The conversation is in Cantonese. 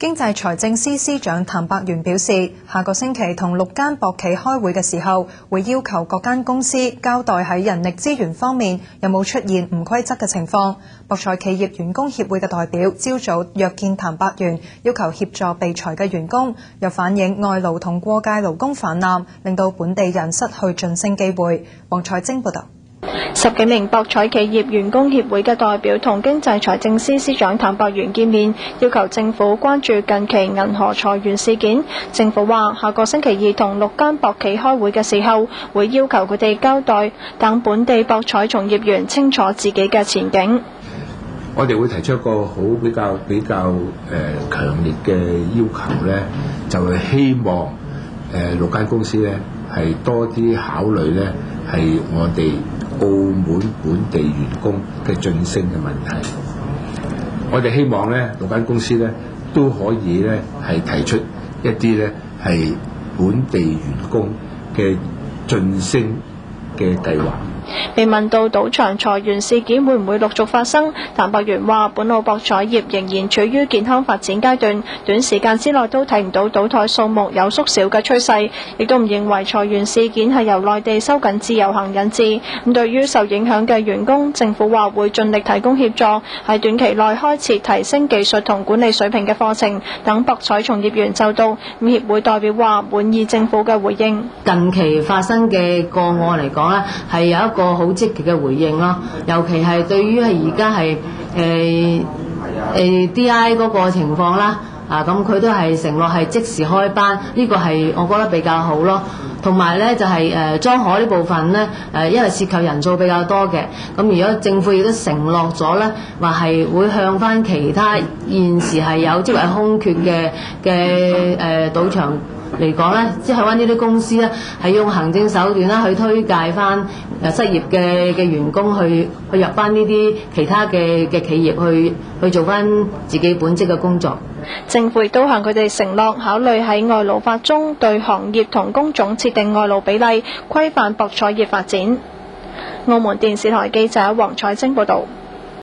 經濟財政司司長譚伯源表示，下個星期同6間博企開會嘅時候，會要求各間公司交代喺人力資源方面有冇出現唔規則嘅情況。博彩企業員工協會嘅代表朝早約見譚伯源，要求協助被裁嘅員工，又反映外勞同過界勞工泛濫，令到本地人失去晉升機會。黃彩晶報道。10幾名博彩企業員工協會嘅代表同經濟財政司司長譚伯源見面，要求政府關注近期銀河裁員事件。政府話下個星期二同6間博企開會嘅時候，會要求佢哋交代，等本地博彩從業員清楚自己嘅前景。我哋會提出一個比較強烈嘅要求咧，就係希望6間公司咧係多啲考慮咧係我哋澳門本地員工嘅晉升嘅問題。我哋希望咧6間公司咧都可以咧係提出一啲咧係本地員工嘅晉升嘅計劃。被問到賭場裁員事件會唔會陸續發生，譚伯源話：本澳博彩業仍然處於健康發展階段，短時間之內都睇唔到賭台數目有縮小嘅趨勢，亦都唔認為裁員事件係由內地收緊自由行引致。咁對於受影響嘅員工，政府話會盡力提供協助，喺短期內開設提升技術同管理水平嘅課程，等博彩從業員就到。咁協會代表話滿意政府嘅回應。近期發生嘅個案嚟講呢，係有一個好積極嘅回應咯，尤其係對於係而家係DI 嗰個情況啦，咁佢都係承諾係即時開班，呢個係我覺得比較好咯。同埋呢就係莊荷呢部分呢，因為涉及人數比較多嘅，咁如果政府亦都承諾咗呢，話係會向翻其他現時係有職位空缺嘅賭場嚟講咧，即係揾呢啲公司咧，係用行政手段啦去推介翻失業嘅員工去入翻呢啲其他嘅企業去做翻自己本職嘅工作。政府亦都向佢哋承諾考慮喺外勞法中對行業同工種設定外勞比例，規範博彩業發展。澳門電視台記者黃彩晶報導。